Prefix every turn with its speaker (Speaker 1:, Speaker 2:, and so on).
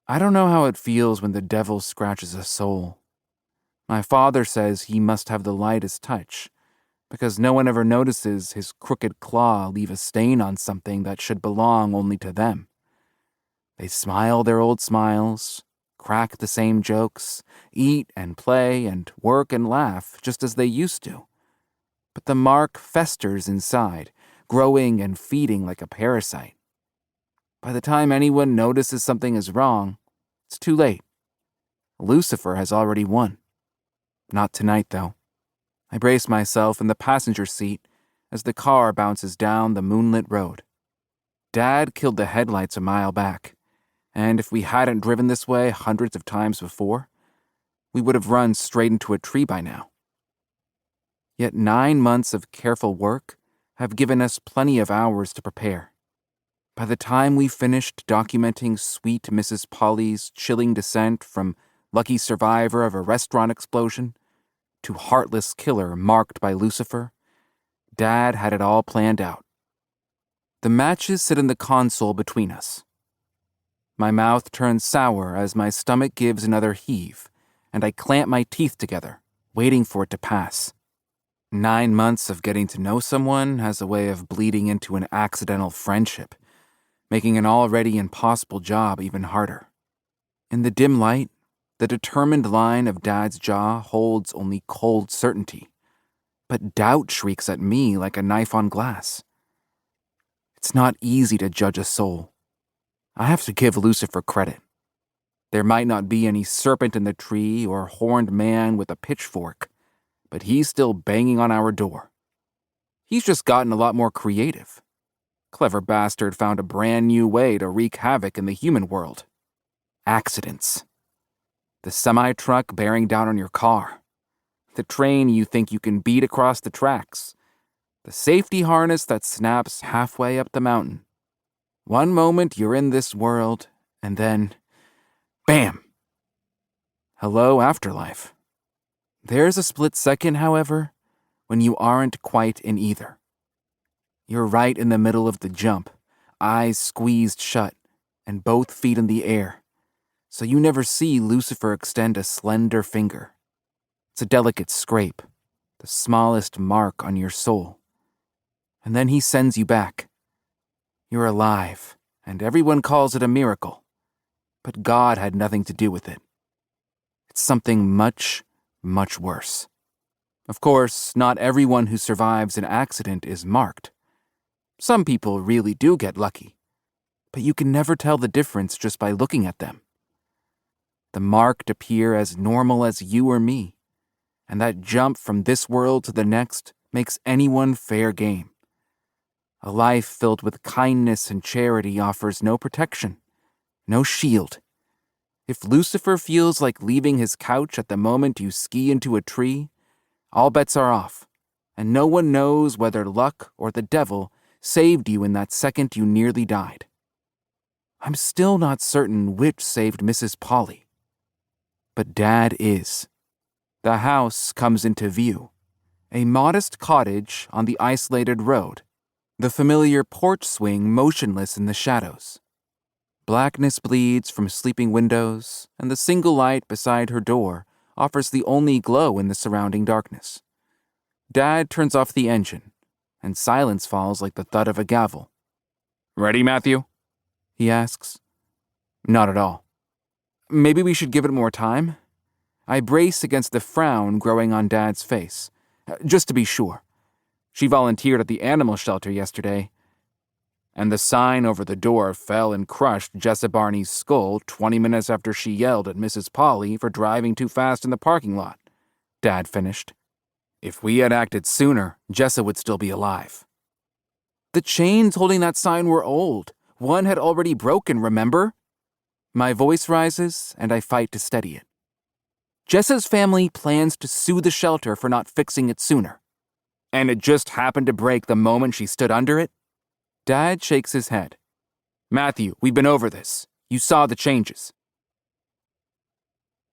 Speaker 1: I don't know how it feels when the devil scratches a soul. My father says he must have the lightest touch, because no one ever notices his crooked claw leave a stain on something that should belong only to them. They smile their old smiles, crack the same jokes, eat and play and work and laugh just as they used to. But the mark festers inside, growing and feeding like a parasite. By the time anyone notices something is wrong, it's too late. Lucifer has already won. Not tonight, though. I brace myself in the passenger seat as the car bounces down the moonlit road. Dad killed the headlights a mile back, and if we hadn't driven this way hundreds of times before, we would have run straight into a tree by now. Yet 9 months of careful work have given us plenty of hours to prepare. By the time we finished documenting sweet Mrs. Polly's chilling descent from lucky survivor of a restaurant explosion to heartless killer marked by Lucifer, Dad had it all planned out. The matches sit in the console between us. My mouth turns sour as my stomach gives another heave, and I clamp my teeth together, waiting for it to pass. 9 months of getting to know someone has a way of bleeding into an accidental friendship, making an already impossible job even harder. In the dim light, the determined line of Dad's jaw holds only cold certainty, but doubt shrieks at me like a knife on glass. It's not easy to judge a soul. I have to give Lucifer credit. There might not be any serpent in the tree or horned man with a pitchfork, but he's still banging on our door. He's just gotten a lot more creative. Clever bastard found a brand new way to wreak havoc in the human world. Accidents. The semi-truck bearing down on your car. The train you think you can beat across the tracks. The safety harness that snaps halfway up the mountain. One moment you're in this world, and then, bam! Hello, afterlife. There's a split second, however, when you aren't quite in either. You're right in the middle of the jump, eyes squeezed shut, and both feet in the air, so you never see Lucifer extend a slender finger. It's a delicate scrape, the smallest mark on your soul. And then he sends you back. You're alive, and everyone calls it a miracle. But God had nothing to do with it. It's something much, much worse. Of course, not everyone who survives an accident is marked. Some people really do get lucky, but you can never tell the difference just by looking at them. The marked appear as normal as you or me, and that jump from this world to the next makes anyone fair game. A life filled with kindness and charity offers no protection, no shield. If Lucifer feels like leaving his couch at the moment you ski into a tree, all bets are off, and no one knows whether luck or the devil saved you in that second you nearly died. I'm still not certain which saved Mrs. Polly. But Dad is. The house comes into view. A modest cottage on the isolated road. The familiar porch swing motionless in the shadows. Blackness bleeds from sleeping windows, and the single light beside her door offers the only glow in the surrounding darkness. Dad turns off the engine, and silence falls like the thud of a gavel. "Ready, Matthew?" he asks. Not at all. Maybe we should give it more time? I brace against the frown growing on Dad's face, just to be sure. She volunteered at the animal shelter yesterday, and the sign over the door fell and crushed Jessa Barney's skull 20 minutes after she yelled at Mrs. Polly for driving too fast in the parking lot, Dad finished. If we had acted sooner, Jessa would still be alive. The chains holding that sign were old. One had already broken, remember? My voice rises, and I fight to steady it. Jessa's family plans to sue the shelter for not fixing it sooner. And it just happened to break the moment she stood under it? Dad shakes his head. Matthew, we've been over this. You saw the changes.